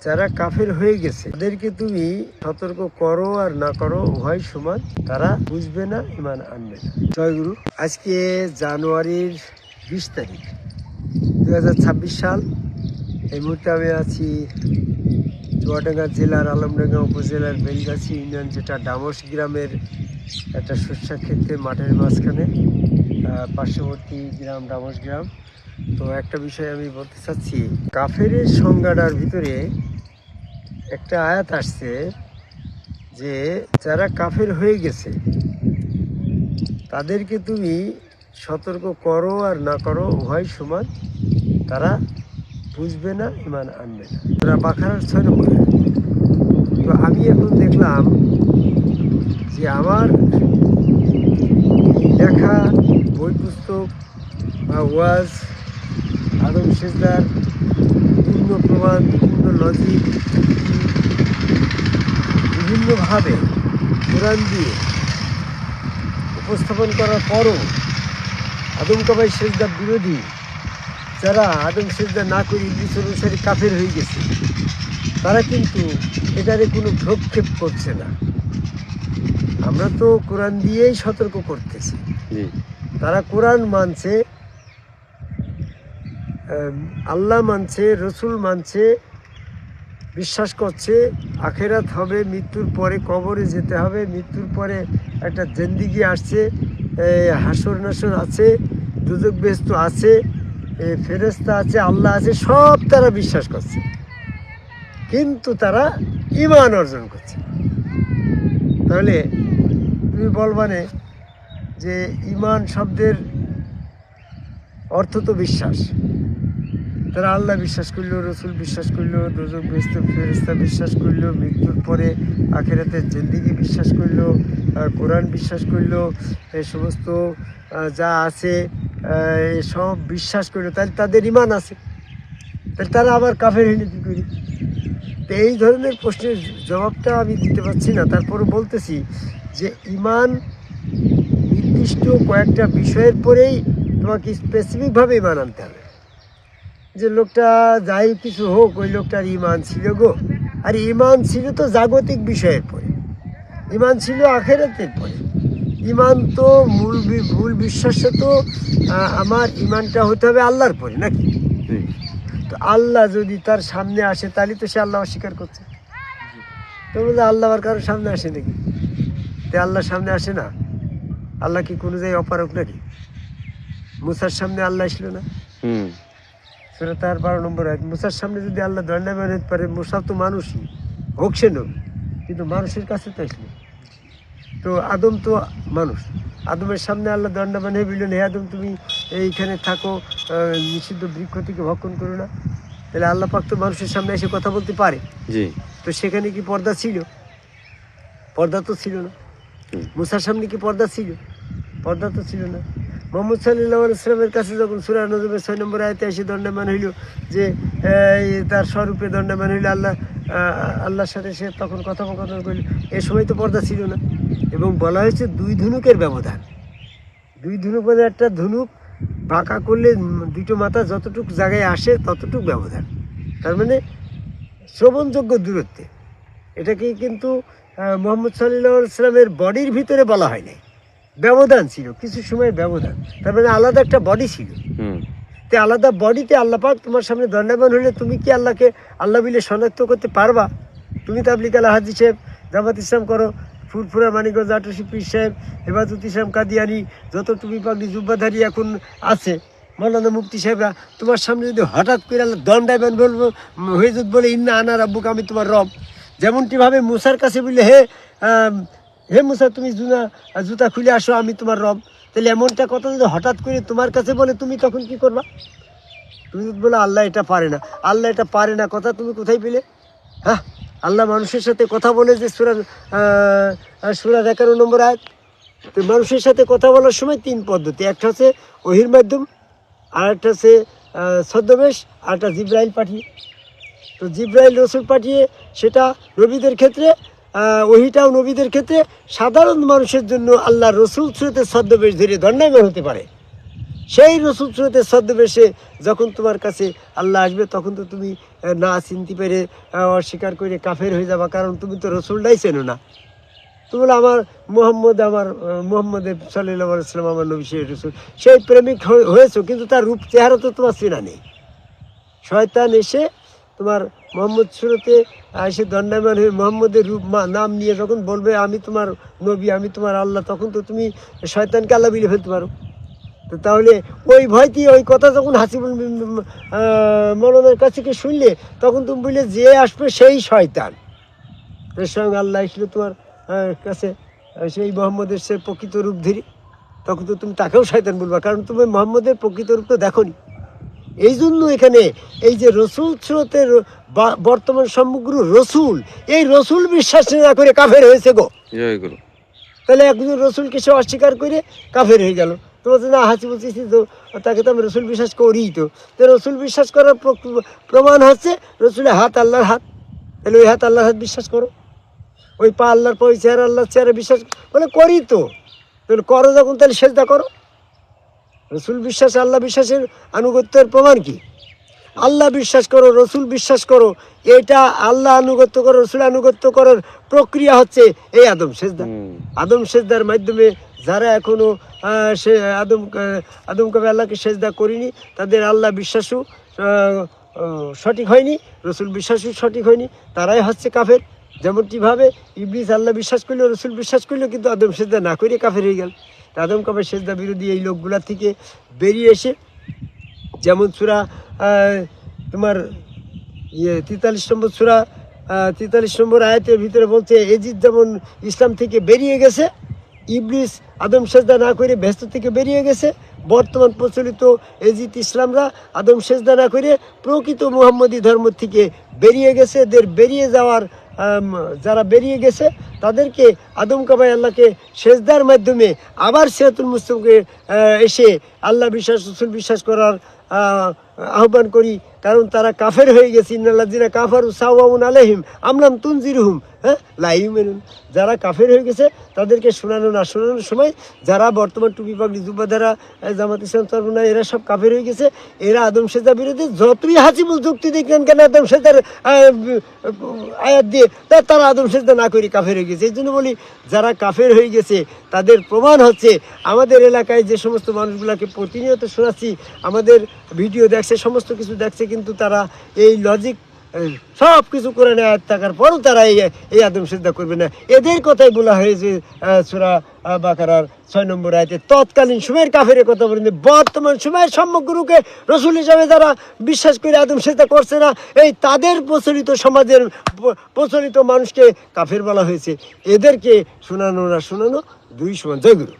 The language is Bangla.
যারা কাফের হয়ে গেছে তাদেরকে তুমি সতর্ক করো আর না করো উভয় সমান, তারা বুঝবে না, ইমান আনবে না। জয়গুরু। আজকে জানুয়ারির 20 তারিখ 2026 সাল। এই মুহূর্তে আমি আছি চুয়াডাঙ্গা জেলার আলমডাঙ্গা উপজেলার বেলগাছি ইউনিয়ন, যেটা ডামস গ্রামের একটা শস্যা ক্ষেত্রে মাঠের মাঝখানে, পার্শ্ববর্তী গ্রাম ডামস গ্রাম। তো একটা বিষয় আমি বলতে চাচ্ছি, কাফের সংজ্ঞাটার ভিতরে একটা আয়াত আসছে যে যারা কাফের হয়ে গেছে তাদেরকে তুমি সতর্ক করো আর না করো উভয় সমান, তারা বুঝবে না, ইমান আনবে না। তারা বাকারার 6 নম্বর। তো আমি এখন দেখলাম যে আমার লেখা বই পুস্তক বা ওয়াজ, আদম সেজদার বিভিন্ন প্রমাণ, বিভিন্ন লজিক, বিভিন্নভাবে কোরআন দিয়ে উপস্থাপন করার পরও আদম কাবাই সেজদা বিরোধী যারা আদম সেজদা না করে ইবলিস অনুসারী কাফের হয়ে গেছে, তারা কিন্তু এটারে কোনো ভ্রক্ষেপ করছে না। আমরা তো কোরআন দিয়েই সতর্ক করতেছি। তারা কোরআন মানছে, আল্লাহ মানছে, রসুল মানছে, বিশ্বাস করছে আখেরাত হবে, মৃত্যুর পরে কবরে যেতে হবে, মৃত্যুর পরে একটা জিন্দেগি আসছে, হাসর নাসর আছে, দুজক বেহেশত আছে, ফেরেশতা আছে, আল্লাহ আছে, সব তারা বিশ্বাস করছে, কিন্তু তারা ঈমান অর্জন করছে। তাহলে তুমি বলবানে যে ঈমান শব্দের অর্থ তো বিশ্বাস। তারা আল্লাহ বিশ্বাস করলো, রসুল বিশ্বাস করলো, দুজক বেহেশত ফেরেশতা বিশ্বাস করলো, মৃত্যুর পরে আখিরাতের জিন্দেগি বিশ্বাস করলো, কোরআন বিশ্বাস করলো, এই সমস্ত যা আছে সব বিশ্বাস করলো, তাহলে তাদের ঈমান আছে। তাহলে তারা আবার কাফের হইলে কী করি? তো এই ধরনের প্রশ্নের জবাবটা আমি দিতে পারছি না। তারপরে বলতেছি যে ঈমান নির্দিষ্ট কয়েকটা বিষয়ের পরেই তোমাকে স্পেসিফিকভাবে ঈমান আনতে হবে। যে লোকটা যাই কিছু হোক, ওই লোকটার ঈমান ছিল গো, আর ঈমান ছিল তো জাগতিক বিষয়ের পরে, ঈমান ছিল আখিরাতের পরে। ঈমান তো মূল বিশ্বাসটা তো আমার ঈমানটা হতে হবে আল্লাহর পরে, নাকি? তো আল্লাহ যদি তার সামনে আসে তাহলে তো সে আল্লাহ অস্বীকার করছে। তো বলতে আল্লাহ আর কারোর সামনে আসে নাকি? তো আল্লাহর সামনে আসে না। আল্লাহ কি কোনো জায়গায় অপারক নাকি? মুসার সামনে আল্লাহ আসলো না? সেটা তার 12 নম্বর আয়াত। মুসার সামনে যদি আল্লাহ দণ্ডায়মান হতে পারে, মুসা তো মানুষই, হোক সে নবী, কিন্তু মানুষের কাছে তো আসলো। তো আদম তো মানুষ, আদমের সামনে আল্লাহ দণ্ডায়মান হয়ে বললেন, হে আদম তুমি এইখানে থাকো, নিষিদ্ধ বৃক্ষ থেকে ভক্ষণ করো না। তাহলে আল্লাহ পাক তো মানুষের সামনে এসে কথা বলতে পারে। তো সেখানে কি পর্দা ছিল? পর্দা তো ছিল না। মুসার সামনে কি পর্দা ছিল? পর্দা তো ছিল না। মোহাম্মদ সাল্লাল্লাহু আলাইহি ওয়াসাল্লামের কাছে যখন সূরা নজমের 6 নম্বর আয়াতে এসে দণ্ডায়মান হইল, যে তার স্বরূপে দণ্ডায়মান হইল আল্লাহর সাথে, সে তখন কথোপকথন করল, এ সময় তো পর্দা ছিল না। এবং বলা হয়েছে 2 ধনুকের ব্যবধান। 2 ধনুক মানে একটা ধনুক বাঁকা করলে 2টো মাথা যতটুকু জায়গায় আসে ততটুকু ব্যবধান, তার মানে শ্রবণযোগ্য দূরত্বে। এটাকে কিন্তু মোহাম্মদ সাল্লাল্লাহু আলাইহি ওয়াসাল্লামের বডির ভিতরে বলা হয় নাই, ব্যবধান ছিল, কিছু সময় ব্যবধান, তার মানে আলাদা একটা বডি ছিল। তো আলাদা বডিতে আল্লাহ পাক তোমার সামনে দণ্ডায়মান হলে তুমি কি আল্লাহকে আল্লাহ বলে শনাক্ত করতে পারবা? তুমি তাবলিগ আল হাজি সাহেব, জামাত ইসলাম করো, ফুরফুরা মানিকগঞ্জ আটরশি পীর সাহেব, হেফাজত ইসলাম কাদিয়ানি, যত টুপি পাগড়ি জুব্বাধারী এখন আছে, মৌলানা মুফতি সাহেবরা, তোমার সামনে যদি হঠাৎ করে আল্লাহ দণ্ডায়মান বলবো হয়ে যদি বলে ইন্না আনা রাব্বুকা, আমি তোমার রব, যেমনটিভাবে মুসার কাছে বললে হে মুসা তুমি জুতা খুলে আসো, আমি তোমার রব, তাহলে এমনটা কথা যদি হঠাৎ করে তোমার কাছে বলে, তুমি তখন কি করবা? তুমি বলে আল্লাহ এটা পারে না, আল্লাহ এটা পারে না কথা তুমি কোথায় পেলে? হ্যাঁ, আল্লাহ মানুষের সাথে কথা বলে যে সূরা 11 নম্বর আয়াত। তো মানুষের সাথে কথা বলার সময় 3 পদ্ধতি, একটা হচ্ছে ওহির মাধ্যম, আর একটা হচ্ছে ছদ্মবেশ, আর একটা জিব্রাইল পাঠিয়ে। তো জিব্রাইল রসুল পাঠিয়ে, সেটা নবীদের ক্ষেত্রে, ওহিটাও নবীদের ক্ষেত্রে। সাধারণ মানুষের জন্য আল্লাহ রসুল সুরতের ছদ্মবেশ ধরে দণ্ডায়মান হতে পারে। সেই রসুল সুরতের ছদ্মবেশে যখন তোমার কাছে আল্লাহ আসবে, তখন তো তুমি না চিনতে পেরে অস্বীকার করে কাফের হয়ে যাবা, কারণ তুমি তো রসুলটাই চেনো না। তুমি বলে আমার মোহাম্মদ সাল্লাল্লাহু আলাইহি ওয়াসাল্লাম আমার নবী, সেই রসুল, সেই প্রেমিক হয়েছো, কিন্তু তার রূপ চেহারা তো তোমার চেনা নেই। শয়তান এসে তোমার মোহাম্মদ সুরতে এসে দণ্ডায়মান হয়ে মোহাম্মদের রূপ নাম নিয়ে যখন বলবে আমি তোমার নবী, আমি তোমার আল্লাহ, তখন তো তুমি শয়তানকে আল্লাহ বিলে ফেলতে পারো। তো তাহলে ওই ভয়তেই ওই কথা যখন হাসিবুল মৌলানার কাছে গিয়ে শুনলে, তখন তুমি বললে যে আসবে সেই শয়তান, এর সঙ্গে আল্লাহ এসলো তোমার কাছে, সেই মোহাম্মদের সে প্রকৃত রূপ ধরি, তখন তো তুমি তাকেও শয়তান বলবা, কারণ তুমি মোহাম্মদের প্রকৃত রূপ তো দেখো নি। এই জন্য এখানে এই যে রসুল স্রোতের বর্তমান সমগ্র রসুল, এই রসুল বিশ্বাস না করে কাফের হয়েছে গো। তাহলে একজন রসুলকে সে অস্বীকার করে কাফের হয়ে গেল। তো বলছে না হাসি বলছি তো তাকে তো আমি রসুল বিশ্বাস করি। তো রসুল বিশ্বাস করার প্রমাণ হচ্ছে রসুলের হাত আল্লাহর হাত, তাহলে ওই হাত আল্লাহর হাত বিশ্বাস করো, ওই পা আল্লাহর পা, ওই চেহারা আল্লাহর চেহারা বিশ্বাস বলে করি। তো তাহলে করো যখন, তাহলে সেজদা করো। রসুল বিশ্বাস আল্লাহ বিশ্বাসের আনুগত্যের প্রমাণ কি? আল্লাহ বিশ্বাস করো, রসুল বিশ্বাস করো, এটা আল্লাহ আনুগত্য করো, রসুল আনুগত্য করার প্রক্রিয়া হচ্ছে এই আদম সেজদা। আদম সেজদার মাধ্যমে যারা এখনো সে আদম কবে আল্লাহকে সেজদা করিনি, তাদের আল্লাহ বিশ্বাসও সঠিক হয়নি, রসুল বিশ্বাসও সঠিক হয়নি, তারাই হচ্ছে কাফের। যেমনটিভাবে ইবলিস আল্লাহ বিশ্বাস করলো, রসুল বিশ্বাস করলো, কিন্তু আদম সেজদা না করে কাফের হয়ে গেল। আদম কাফের সেজদা বিরোধী এই লোকগুলা থেকে বেরিয়ে এসে, যেমন সূরা তোমার 43 নম্বর সূরা 43 নম্বর আয়াতের ভিতরে বলছে, এজিদ যেমন ইসলাম থেকে বেরিয়ে গেছে, ইবলিস আদম সেজদা না করে ব্যস্ত থেকে বেরিয়ে গেছে, বর্তমান প্রচলিত এজিদ ইসলামরা আদম সেজদা না করে প্রকৃত মুহাম্মদী ধর্ম থেকে বেরিয়ে গেছে। এদের বেরিয়ে যাওয়ার যারা বেরিয়ে গেছে তাদেরকে আদম কাবাই আল্লাহকে সেজদার মাধ্যমে আবার সিরাতুল মুস্তাকিমে এসে আল্লাহ বিশ্বাস, রসুল বিশ্বাস করার আহ্বান করি, কারণ তারা কাফের হয়ে গেছে। ইন্নাল্লাযিনা কাফারু সাওয়াউন আলাইহিম আমলাম তুনজিরহুম লা ইউমিনুন। যারা কাফের হয়ে গেছে তাদেরকে শোনানো না শোনানোর সময়, যারা বর্তমান টুপি পাগড়ি যুবাধারা জামাত ইসলাম চরমনা এরা সব কাফের হয়ে গেছে। এরা আদম সেজদা বিরোধী যতই হাসিবুল যুক্তি দেখলেন কেন আদম সেজদার আয়াত দিয়ে, তারা আদম সেজদা না করে কাফের হয়ে গেছে। এই জন্য বলি, যারা কাফের হয়ে গেছে তাদের প্রমাণ হচ্ছে আমাদের এলাকায় যে সমস্ত মানুষগুলোকে প্রতিনিয়ত শোনাচ্ছি, আমাদের ভিডিও দেখছে, সমস্ত কিছু দেখছে, কিন্তু তারা এই লজিক সব কিছু করে নেয় থাকার পরও তারা এই আদম সেজদা করবে না। এদের কথাই বলা হয়েছে সূরা বাকারার 6 নম্বর আয়াতে। তৎকালীন সময়ের কাফের কথা বলেন, বর্তমান সময়ের সমগ্রকে রসুল হিসাবে যারা বিশ্বাস করে আদম সেজদা করছে না, এই তাদের প্রচলিত সমাজের প্রচলিত মানুষকে কাফের বলা হয়েছে। এদেরকে শোনানো না শোনানো দুই সমান। জয় গুরু।